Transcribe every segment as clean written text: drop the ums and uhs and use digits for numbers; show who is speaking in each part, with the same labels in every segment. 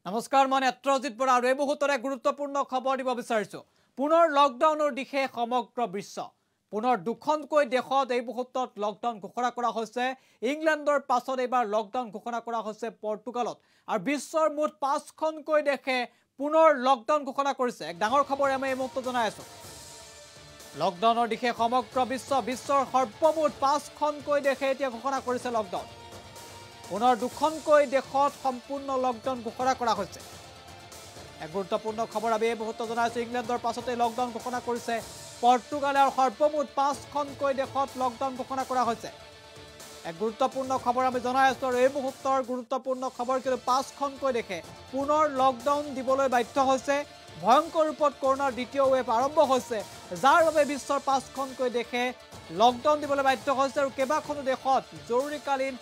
Speaker 1: নমস্কাৰ মই নেত্ৰজিৎ বৰা আৰু এই মুহূৰ্তত এক গুৰুত্বপূৰ্ণ খবৰ দিব বিচাৰিছো পুনৰ লকডাউনৰ দিশে সমগ্ৰ বিশ্ব পুনৰ দুখনকৈ দেশত এই মুহূৰ্তত লকডাউন ঘোষণা কৰা হৈছে ইংলেণ্ডৰ পাছত এবাৰ লকডাউন ঘোষণা কৰা হৈছে পৰ্তুগালত আৰু বিশ্বৰ মুঠ 5খনকৈ দেশে পুনৰ লকডাউন ঘোষণা কৰিছে এক ডাঙৰ খবৰ আমি এই মুহূৰ্তত জনাই আছো লকডাউনৰ দিশে সমগ্ৰ বিশ্বৰ সৰ্বমুঠ 5খনকৈ দেশে এতিয়া ঘোষণা কৰিছে লকডাউন পুনৰ দুখনকৈ দেশত সম্পূৰ্ণ লকডাউন ঘোষণা কৰা হৈছে এক গুৰুত্বপূৰ্ণ খবৰ আমি এই মুহূৰ্তত জনাইছো ইংলেণ্ডৰ পাছতে লকডাউন ঘোষণা কৰিছে পৰ্তুগালে আৰু সৰ্বমুঠ 5খনকৈ দেশত লকডাউন ঘোষণা কৰা হৈছে এক গুৰুত্বপূৰ্ণ খবৰ আমি জনাই আছো আৰু এই মুহূৰ্তৰ গুৰুত্বপূৰ্ণ খবৰ কিন্তু 5খনকৈ দেশে পুনৰ লকডাউন দিবলৈ বাধ্য হৈছে ভয়ংকৰ ৰূপত কৰোনাৰ দ্বিতীয় ৱেভ আৰম্ভ হৈছে যাৰ বাবে বিশ্বৰ 5খনকৈ দেশে লকডাউন দিবলৈ বাধ্য হৈছে আৰু কেইবাখনো দেশত জৰুৰীকালীন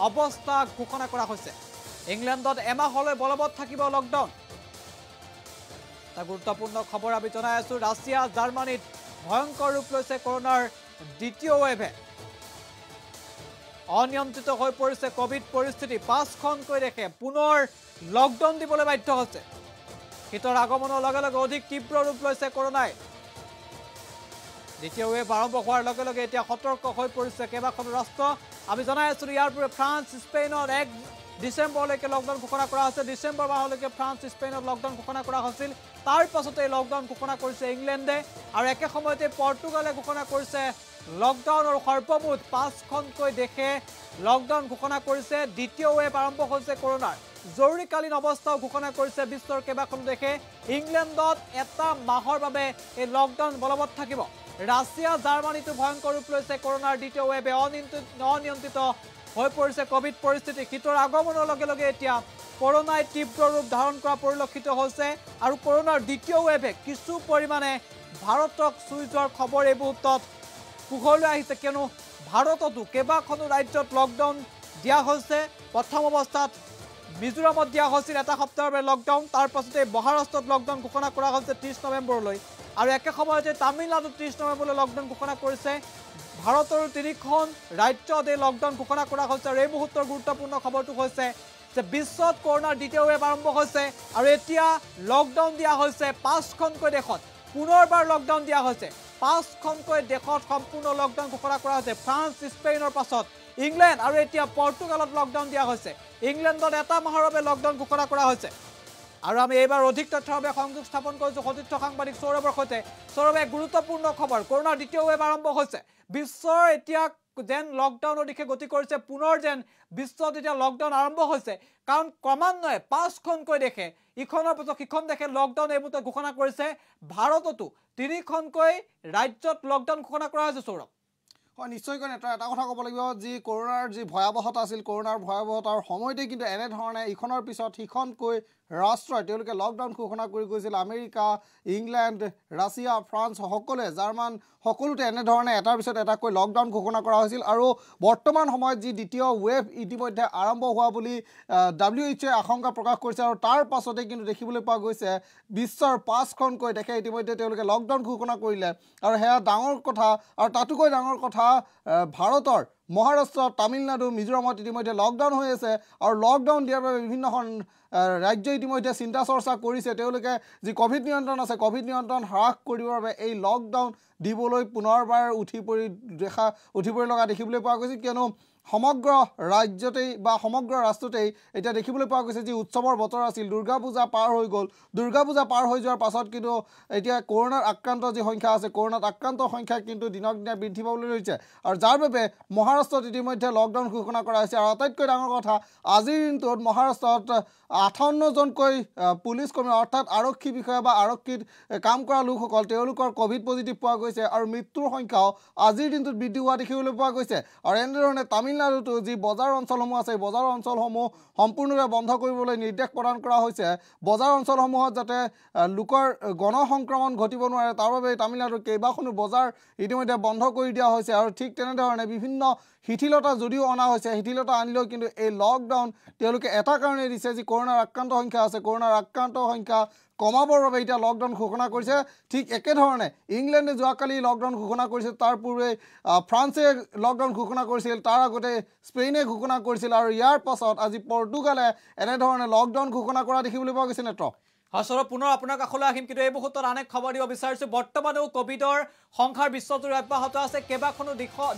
Speaker 1: অৱস্থা ঘোষণা কৰা হৈছে ইংলেণ্ডত এমাহলৈ বলবৎ থাকিব লকডাউন এটা গুৰুত্বপূৰ্ণ খবৰ আমি জনাই আছো ৰাছিয়া জাৰ্মানীত ভয়ংকৰ ৰূপ লৈছে কৰোনাৰ দ্বিতীয় ৱেভে অনিয়ন্ত্ৰিত হৈ পৰিছে কোভিড পৰিস্থিতি 5খনকৈ দেশে পুনৰ লকডাউন দিবলৈ বাধ্য হৈছে শীতৰ আগমনৰ লগে লগে অধিক তীব্ৰ ৰূপ লৈছে কৰোনাই দ্বিতীয় ৱেভ আৰম্ভ হোৱাৰ লগে লগে এতিয়া সতৰ্ক হৈ পৰিছে কেইবাখনো ৰাষ্ট্ৰ আমি জনাই আছো ইয়াৰ পূৰ্বে ফ্ৰান্স স্পেইনত 1 ডিচেম্বৰলৈকে লকডাউন ঘোষণা কৰা হৈছে ডিচেম্বৰ মাহলৈকে ফ্ৰান্স স্পেইনত লকডাউন ঘোষণা কৰা হৈছিল তাৰ পাছতে লকডাউন ঘোষণা কৰিছে ইংলেণ্ডে আৰু একে সময়তে পৰ্তুগালে ঘোষণা কৰিছে লকডাউন আৰু সৰ্বমুঠ 5খনকৈ দেশে লকডাউন ঘোষণা কৰিছে দ্বিতীয় ৱেভ আৰম্ভ হৈছে কৰোনাৰ জৰুৰীকালীন অৱস্থাও ঘোষণা কৰিছে বিশ্বৰ কেইবাখনো দেশে ইংলেণ্ডত এটা মাহৰ বাবে এই লকডাউন বলবৎ থাকিব ৰাছিয়া জাৰ্মানীতো ভয়ংকৰ ৰূপ লৈছে কৰোনাৰ দ্বিতীয় ৱেভে অনিয়ন্ত্ৰিত হৈ পৰিছে কোভিড পৰিস্থিতি শীতৰ আগমনৰ লগে লগে এতিয়া কৰোনাই তীব্ৰ ৰূপ ধাৰণ কৰা পৰিলক্ষিত হৈছে আৰু কৰোনাৰ দ্বিতীয় ৱেভে কিছু পৰিমাণে ভাৰতক চুই যোৱাৰ খবৰ এই মুহূৰ্তত পোহৰলৈ আহিছে কিয়নো ভাৰততো কেইবাখনো ৰাজ্যত লকডাউন দিয়া হৈছে প্ৰথম অৱস্থাত মিজোৰামত দিয়া হৈছিল এটা সপ্তাহৰ বাবে লকডাউন তাৰ পাছতে মহাৰাষ্ট্ৰত লকডাউন ঘোষণা কৰা হৈছে 30 নৱেম্বৰলৈ আৰু একে সময়তে তামিলনাডুত 30 নৱেম্বৰলৈ লকডাউন ঘোষণা কৰিছে ভাৰতৰ 3খন ৰাজ্যত এই লকডাউন ঘোষণা কৰা হৈছে আৰু এই মুহূৰ্তৰ গুৰুত্বপূৰ্ণ খবৰটো হৈছে যে বিশ্বত কৰোনাৰ দ্বিতীয় ৱেভ আৰম্ভ হৈছে আৰু এতিয়া লকডাউন দিয়া হৈছে 5খনকৈ দেশত পুনৰবাৰ লকডাউন দিয়া হৈছে 5খনকৈ দেশত সম্পূৰ্ণ লকডাউন ঘোষণা কৰা হৈছে ফ্ৰান্স স্পেইনৰ পাছত ইংলেণ্ড আৰু এতিয়া পৰ্তুগালত লকডাউন দিয়া হৈছে ইংলেণ্ডত এটা মাহৰ বাবে লকডাউন ঘোষণা কৰা হৈছে আৰু আমি এইবাৰ অধিক তথ্যৰ বাবে সংযোগ স্থাপন কৰিছো সতীৰ্থ সাংবাদিক সৌৰভৰ সৈতে সৌৰভে গুৰুত্বপূৰ্ণ খবৰ কৰোনাৰ দ্বিতীয় ৱেভ আৰম্ভ হৈছে বিশ্বৰ এতিয়া যেন লকডাউনৰ দিশে গতি কৰিছে পুনৰ যেন বিশ্বত এতিয়া লকডাউন আৰম্ভ হৈছে কাৰণ ক্ৰমান্বয়ে 5খনকৈ দেশে ইখনৰ পিছত সিখন দেশে লকডাউন এই মুহূৰ্তত ঘোষণা কৰিছে ভাৰততো 3খনকৈ ৰাজ্যত লকডাউন ঘোষণা কৰা হৈছে সৌৰভ
Speaker 2: হয় নিশ্চয়কৈ এটা কথা ক'ব লাগিব যি কৰোনাৰ যি ভয়াৱহতা আছিল কৰোনাৰ ভয়াৱহতাৰ সময়তে কিন্তু এনেধৰণে ইখনৰ পিছত সিখনকৈ ৰাষ্ট্ৰই তেওঁলোকে লকডাউন ঘোষণা কৰি গৈছিল আমেৰিকা ইংলেণ্ড ৰাছিয়া ফ্ৰান্স সকলোৱে জাৰ্মান সকলোতে এনেধৰণে এটাৰ পিছত এটাকৈ লকডাউন ঘোষণা কৰা হৈছিল আৰু বৰ্তমান সময়ত যি দ্বিতীয় ৱেভ ইতিমধ্যে আৰম্ভ হোৱা বুলি WHO আশংকা প্ৰকাশ কৰিছে আৰু তাৰ পাছতে কিন্তু দেখিবলৈ পোৱা গৈছে বিশ্বৰ 5খনকৈ দেশে ইতিমধ্যে তেওঁলোকে লকডাউন ঘোষণা কৰিলে আৰু সেয়া ডাঙৰ কথা আৰু তাতোকৈ ডাঙৰ কথা ভাৰতৰ মহাৰাষ্ট্ৰ তামিলনাডু মিজোৰামত ইতিমধ্যে লকডাউন হৈ আছে আৰু লকডাউন দিয়াৰ বাবে বিভিন্নখন ৰাজ্য ইতিমধ্যে চিন্তা চৰ্চা কৰিছে তেওঁলোকে যি কোভিড নিয়ন্ত্ৰণ আছে কোভিড নিয়ন্ত্ৰণ হ্ৰাস কৰিবৰ বাবে এই লকডাউন দিবলৈ পুনৰবাৰ উঠি পৰি লগা দেখিবলৈ পোৱা গৈছে কিয়নো সমগ্ৰ ৰাজ্যতেই বা সমগ্ৰ ৰাষ্ট্ৰতেই এতিয়া দেখিবলৈ পোৱা গৈছে যি উৎসৱৰ বতৰ আছিল দুৰ্গা পূজা পাৰ হৈ গ'ল দুৰ্গা পূজা পাৰ হৈ যোৱাৰ পাছত কিন্তু এতিয়া কৰোনাৰ আক্ৰান্ত যি সংখ্যা আছে কৰোনাত আক্ৰান্তৰ সংখ্যা কিন্তু দিনক দিনে বৃদ্ধি পাবলৈ ধৰিছে আৰু যাৰ বাবে মহাৰাষ্ট্ৰত ইতিমধ্যে লকডাউন ঘোষণা কৰা হৈছে আৰু আটাইতকৈ ডাঙৰ কথা আজিৰ দিনটোত মহাৰাষ্ট্ৰত 58জনকৈ পুলিচ কৰ্মী অৰ্থাৎ আৰক্ষী বিষয়া বা আৰক্ষীত কাম কৰা লোকসকল তেওঁলোকৰ কোভিড পজিটিভ পোৱা গৈছে আৰু মৃত্যুৰ সংখ্যাও আজিৰ দিনটোত বৃদ্ধি হোৱা দেখিবলৈ পোৱা গৈছে আৰু এনেধৰণে তামিলনাডুতো যি বজাৰ অঞ্চলসমূহ আছে বজাৰ অঞ্চলসমূহ সম্পূৰ্ণভাৱে বন্ধ কৰিবলৈ নিৰ্দেশ প্ৰদান কৰা হৈছে বজাৰ অঞ্চলসমূহত যাতে লোকৰ গণসংক্ৰমণ ঘটিব নোৱাৰে তাৰ বাবে তামিলনাডুৰ কেইবাখনো বজাৰ ইতিমধ্যে বন্ধ কৰি দিয়া হৈছে আৰু ঠিক তেনেধৰণে বিভিন্ন শিথিলতা যদিও অনা হৈছে শিথিলতা আনিলেও কিন্তু এই লকডাউন তেওঁলোকে এটা কাৰণে দিছে যে কৰোনাৰ আক্ৰান্ত সংখ্যা আছে কৰোনাৰ আক্ৰান্ত সংখ্যা কমাবৰ বাবে এতিয়া লকডাউন ঘোষণা কৰিছে ঠিক একেধৰণে ইংলেণ্ডে যোৱাকালি লকডাউন ঘোষণা কৰিছিল তাৰ পূৰ্বে ফ্ৰান্সে লকডাউন ঘোষণা কৰিছিল তাৰ আগতে স্পেইনে ঘোষণা কৰিছিল আৰু ইয়াৰ পাছত আজি পৰ্তুগালে এনেধৰণে লকডাউন ঘোষণা কৰা দেখিবলৈ পোৱা গৈছে নেত্ৰ
Speaker 1: সৰব পুনৰ আপোনাৰ কাষলৈ আহিম কিন্তু এই মুহূৰ্তত আনেক খবৰ দিব বিচাৰিছোঁ বৰ্তমানেও কোভিডৰ সংখ্যাৰ বিশ্বজুৰি অব্যাহত আছে কেইবাখনো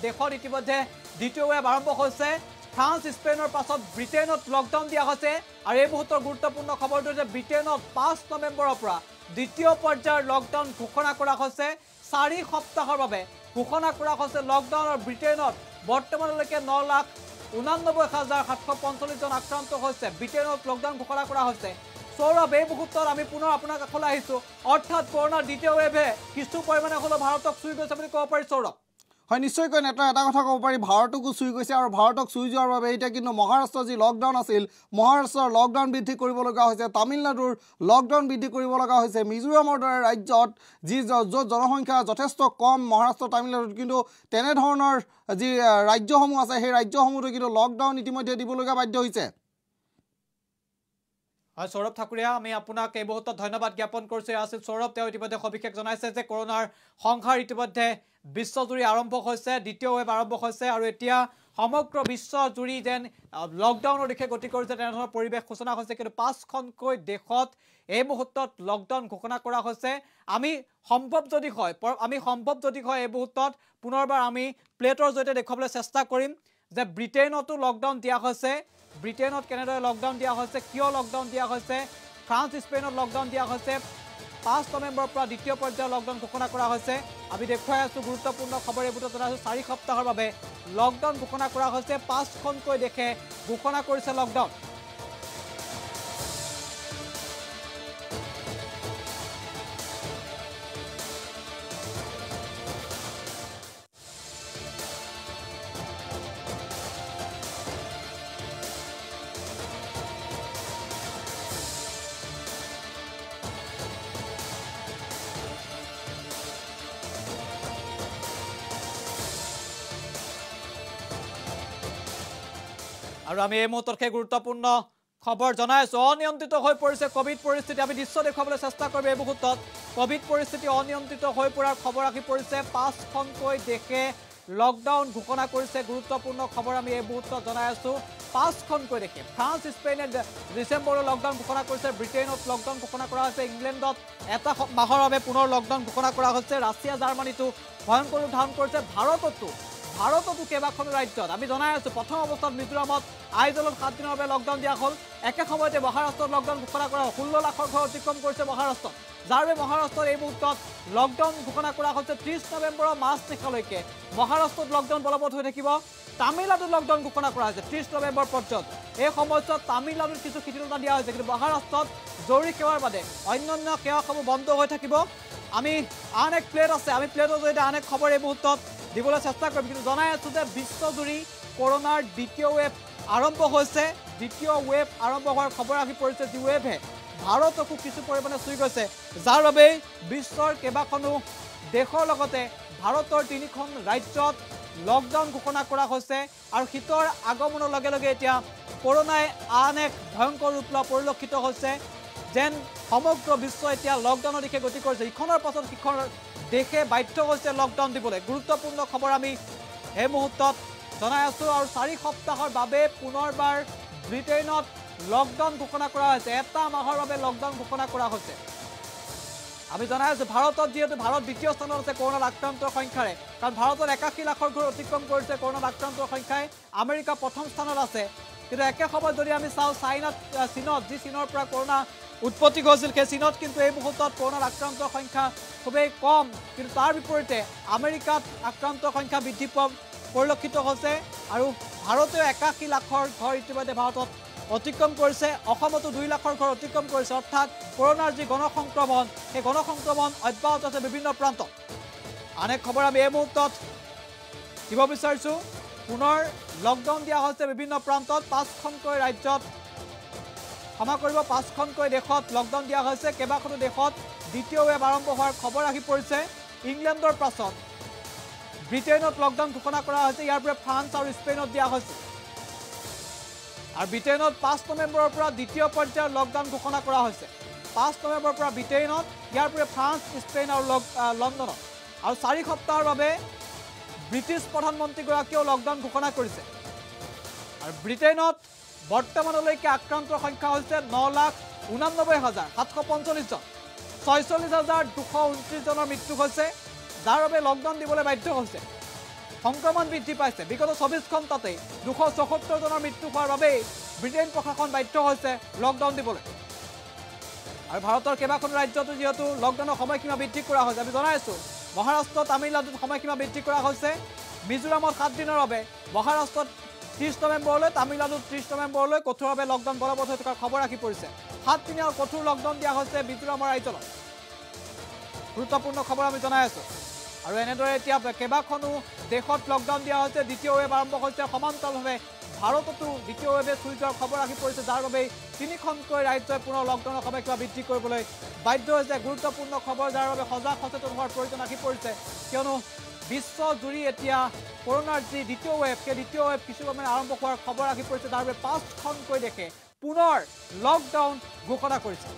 Speaker 1: দেশত ইতিমধ্যে দ্বিতীয় ৱেভ আৰম্ভ হৈছে ফ্ৰান্স স্পেইনৰ পাছত ব্ৰিটেইনত লকডাউন দিয়া হৈছে আৰু এই মুহূৰ্তৰ গুৰুত্বপূৰ্ণ খবৰটো যে ব্ৰিটেইনত ৫ নৱেম্বৰৰ পৰা দ্বিতীয় পৰ্যায়ৰ লকডাউন ঘোষণা কৰা হৈছে ৪ সপ্তাহৰ বাবে ঘোষণা কৰা হৈছে লকডাউনৰ ব্ৰিটেইনত বৰ্তমানলৈকে ৯,৮৯,৭৪৫ জন আক্ৰান্ত হৈছে ব্ৰিটেইনত লকডাউন ঘোষণা কৰা হৈছে সৌৰভ এই মুহূৰ্তত আমি পুনৰ আপোনাৰ কাষলৈ আহিছোঁ অৰ্থাৎ কৰোনাৰ দ্বিতীয় ৱেভে কিছু পৰিমাণে হ'লেও ভাৰতক চুই গৈছে বুলি ক'ব পাৰি সৌৰভ
Speaker 2: হয় নিশ্চয়কৈ নেতা এটা কথা ক'ব পাৰি ভাৰতকো চুই গৈছে আৰু ভাৰতক চুই যোৱাৰ বাবে এতিয়া কিন্তু মহাৰাষ্ট্ৰৰ যি লকডাউন আছিল মহাৰাষ্ট্ৰৰ লকডাউন বৃদ্ধি কৰিব লগা হৈছে তামিলনাডুৰ লকডাউন বৃদ্ধি কৰিব লগা হৈছে মিজোৰামৰ দৰে ৰাজ্যত য'ত জনসংখ্যা যথেষ্ট কম মহাৰাষ্ট্ৰ তামিলনাডুত কিন্তু তেনেধৰণৰ যি ৰাজ্যসমূহ আছে সেই ৰাজ্যসমূহতো কিন্তু লকডাউন ইতিমধ্যে দিবলগীয়া বাধ্য হৈছে
Speaker 1: হয় সৌৰভ ঠাকুৰীয়া আমি আপোনাক এই মুহূৰ্তত ধন্যবাদ জ্ঞাপন কৰিছোঁ আছিল সৌৰভ তেওঁ ইতিমধ্যে সবিশেষ জনাইছে যে কৰোনাৰ সংখ্যাৰ ইতিমধ্যে বিশ্বজুৰি আৰম্ভ হৈছে দ্বিতীয় ৱেভ আৰম্ভ হৈছে আৰু এতিয়া সমগ্ৰ বিশ্বজুৰি যেন লকডাউনৰ দিশে গতি কৰিছে তেনেধৰণৰ পৰিৱেশ সূচনা হৈছে কিন্তু ৫খনকৈ দেশত এই মুহূৰ্তত লকডাউন ঘোষণা কৰা হৈছে আমি সম্ভৱ যদি হয় এই মুহূৰ্তত পুনৰবাৰ আমি প্লেটৰ জৰিয়তে দেখুৱাবলৈ চেষ্টা কৰিম যে ব্ৰিটেইনতো লকডাউন দিয়া হৈছে ব্ৰিটেইনত কেনেদৰে লকডাউন দিয়া হৈছে কিয় লকডাউন দিয়া হৈছে ফ্ৰান্স স্পেইনত লকডাউন দিয়া হৈছে ৫ নৱেম্বৰৰ পৰা দ্বিতীয় পৰ্যায়ৰ লকডাউন ঘোষণা কৰা হৈছে আমি দেখুৱাই আছোঁ গুৰুত্বপূৰ্ণ খবৰ এই মুহূৰ্তত জনাইছোঁ ৪ সপ্তাহৰ বাবে লকডাউন ঘোষণা কৰা হৈছে ৫খনকৈ দেশে ঘোষণা কৰিছে লকডাউন আৰু আমি এই মুহূৰ্তত সেই গুৰুত্বপূৰ্ণ খবৰ জনাই আছোঁ অনিয়ন্ত্ৰিত হৈ পৰিছে কোভিড পৰিস্থিতি আমি দৃশ্য দেখুৱাবলৈ চেষ্টা কৰিম এই মুহূৰ্তত কোভিড পৰিস্থিতি অনিয়ন্ত্ৰিত হৈ পৰাৰ খবৰ আহি পৰিছে ৫খনকৈ দেশে লকডাউন ঘোষণা কৰিছে গুৰুত্বপূৰ্ণ খবৰ আমি এই মুহূৰ্তত জনাই আছোঁ ৫খনকৈ দেশে ফ্ৰান্স স্পেইনে ডিচেম্বৰৰ লকডাউন ঘোষণা কৰিছে ব্ৰিটেইনত লকডাউন ঘোষণা কৰা হৈছে ইংলেণ্ডত এটা মাহৰ বাবে পুনৰ লকডাউন ঘোষণা কৰা হৈছে ৰাছিয়া জাৰ্মানীতো ভয়ংকৰ ৰূপ ধাৰণ কৰিছে ভাৰততো কেইবাখনো ৰাজ্যত আমি জনাই আছোঁ প্ৰথম অৱস্থাত মিজোৰামত আইজলত ৭ দিনৰ বাবে লকডাউন দিয়া হ'ল একে সময়তে মহাৰাষ্ট্ৰত লকডাউন ঘোষণা কৰা ১৬ লাখৰ ঘৰ অতিক্ৰম কৰিছে মহাৰাষ্ট্ৰত যাৰ বাবে মহাৰাষ্ট্ৰৰ এই মুহূৰ্তত লকডাউন ঘোষণা কৰা হৈছে ৩০ নৱেম্বৰৰ মাজনিশালৈকে মহাৰাষ্ট্ৰত লকডাউন বলবৎ হৈ থাকিব তামিলনাডুত লকডাউন ঘোষণা কৰা হৈছে ৩০ নৱেম্বৰ পৰ্যন্ত এই সময়ছোৱাত তামিলনাডুত কিছু শিথিলতা দিয়া হৈছে কিন্তু মহাৰাষ্ট্ৰত জৰুৰী সেৱাৰ বাদে অন্যান্য সেৱাসমূহ বন্ধ হৈ থাকিব আমি আন এক প্লেট আছে আমি প্লেটৰ জৰিয়তে আন এক খবৰ এই মুহূৰ্তত দিবলৈ চেষ্টা কৰিম কিন্তু জনাই আছোঁ যে বিশ্বজুৰি কৰোনাৰ দ্বিতীয় ৱেভ আৰম্ভ হৈছে দ্বিতীয় ৱেভ আৰম্ভ হোৱাৰ খবৰ আহি পৰিছে যি ৱেভে ভাৰতকো কিছু পৰিমাণে চুই গৈছে যাৰ বাবে বিশ্বৰ কেইবাখনো দেশৰ লগতে ভাৰতৰ ৩খন ৰাজ্যত লকডাউন ঘোষণা কৰা হৈছে আৰু শীতৰ আগমনৰ লগে লগে এতিয়া কৰোনাই আন এক ভয়ংকৰ ৰূপ লোৱা পৰিলক্ষিত হৈছে যেন সমগ্ৰ বিশ্ব এতিয়া লকডাউনৰ দিশে গতি কৰিছে ইখনৰ পাছত সিখন দেশে বাধ্য হৈছে লকডাউন দিবলৈ গুৰুত্বপূৰ্ণ খবৰ আমি এই মুহূৰ্তত জনাই আছোঁ আৰু ৪ সপ্তাহৰ বাবে পুনৰবাৰ ব্ৰিটেইনত লকডাউন ঘোষণা কৰা হৈছে এটা মাহৰ বাবে লকডাউন ঘোষণা কৰা হৈছে আমি জনাই আছোঁ ভাৰতত যিহেতু ভাৰত দ্বিতীয় স্থানত আছে কৰোনাত আক্ৰান্তৰ সংখ্যাৰে কাৰণ ভাৰতৰ ৮১ লাখৰ ঘৰ অতিক্ৰম কৰিছে কৰোনাত আক্ৰান্তৰ সংখ্যাই আমেৰিকা প্ৰথম স্থানত আছে কিন্তু একে সময়ত যদি আমি চাওঁ চীনত যি চীনৰ পৰা কৰোনা উৎপত্তি হৈছিল সেই চীনত কিন্তু এই মুহূৰ্তত কৰোনাত আক্ৰান্তৰ সংখ্যা খুবেই কম কিন্তু তাৰ বিপৰীতে আমেৰিকাত আক্ৰান্তৰ সংখ্যা বৃদ্ধি পোৱা পৰিলক্ষিত হৈছে আৰু ভাৰতেও ৮১ লাখৰ ঘৰ ইতিমধ্যে ভাৰতত অতিক্ৰম কৰিছে অসমতো ২ লাখৰ ঘৰ অতিক্ৰম কৰিছে অৰ্থাৎ কৰোনাৰ যি গণসংক্ৰমণ সেই গণসংক্ৰমণ অব্যাহত আছে বিভিন্ন প্ৰান্তত আন এক খবৰ আমি এই মুহূৰ্তত দিব বিচাৰিছোঁ পুনৰ লকডাউন দিয়া হৈছে বিভিন্ন প্ৰান্তত ৫খনকৈ ৰাজ্যত ক্ষমা কৰিব ৫খনকৈ দেশত লকডাউন দিয়া হৈছে কেইবাখনো দেশত দ্বিতীয় ৱেভ আৰম্ভ হোৱাৰ খবৰ আহি পৰিছে ইংলেণ্ডৰ পাছত ব্ৰিটেইনত লকডাউন ঘোষণা কৰা হৈছে ইয়াৰ পৰা ফ্ৰান্স আৰু স্পেইনত দিয়া হৈছে আৰু ব্ৰিটেইনত ৫ নৱেম্বৰৰ পৰা দ্বিতীয় পৰ্যায়ৰ লকডাউন ঘোষণা কৰা হৈছে 5 নৱেম্বৰৰ পৰা ব্ৰিটেইনত, ইয়াৰ পৰা ফ্ৰান্স, স্পেইন আৰু লণ্ডনত, আৰু 4 সপ্তাহৰ বাবে ব্ৰিটিছ প্ৰধানমন্ত্ৰীগৰাকীয়েও লকডাউন ঘোষণা কৰিছে। আৰু ব্ৰিটেইনত বৰ্তমানলৈকে আক্ৰান্তৰ সংখ্যা হৈছে 9,89,745 জন, 46,229 জনৰ মৃত্যু হৈছে, যাৰ বাবে লকডাউন দিবলৈ বাধ্য হৈছে। সংক্ৰমণ বৃদ্ধি পাইছে। বিগত 24 ঘণ্টাতেই 274 জনৰ মৃত্যু হোৱাৰ বাবেই ব্ৰিটেইন প্ৰশাসন বাধ্য হৈছে লকডাউন দিবলৈ। আৰু ভাৰতৰ কেইবাখন ৰাজ্যতো যিহেতু লকডাউনৰ সময়সীমা বৃদ্ধি কৰা হৈছে, আমি জনাইছোঁ মহাৰাষ্ট্ৰ, তামিলনাডুত সময়সীমা বৃদ্ধি কৰা হৈছে। মিজোৰামত 7 দিনৰ বাবে, মহাৰাষ্ট্ৰত 30 নৱেম্বৰলৈ, তামিলনাডুত 30 নৱেম্বৰলৈ কঠোৰভাৱে লকডাউন বলবৎ হৈ থকাৰ খবৰ ৰাখি পৰিছে। 7 দিনীয়া কঠোৰ লকডাউন দিয়া হৈছে মিজোৰামৰ ৰাজ্যত। গুৰুত্বপূৰ্ণ খবৰ আমি জনাই আছোঁ। আৰু এনেদৰে এতিয়া কেইবাখনো দেশত লকডাউন দিয়া হৈছে। দ্বিতীয় ৱেভ আৰম্ভ হৈছে। সমান্তৰালভাৱে ভাৰততো দ্বিতীয় ৱেভে চুই যোৱাৰ খবৰ ৰাখি পৰিছে, যাৰ বাবেই 3খনকৈ ৰাজ্যই পুনৰ লকডাউনৰ সময়সীমা বৃদ্ধি কৰিবলৈ বাধ্য হৈছে। গুৰুত্বপূৰ্ণ খবৰ, যাৰ বাবে সজাগ সচেতন হোৱাৰ প্ৰয়োজন আহি পৰিছে, কিয়নো বিশ্বজুৰি এতিয়া কৰোনাৰ যি দ্বিতীয় ৱেভ, সেই দ্বিতীয় ৱেভ কিছু পৰিমাণে আৰম্ভ হোৱাৰ খবৰ আহি পৰিছে, যাৰ বাবে 5খনকৈ দেশে পুনৰ লকডাউন ঘোষণা কৰিছে।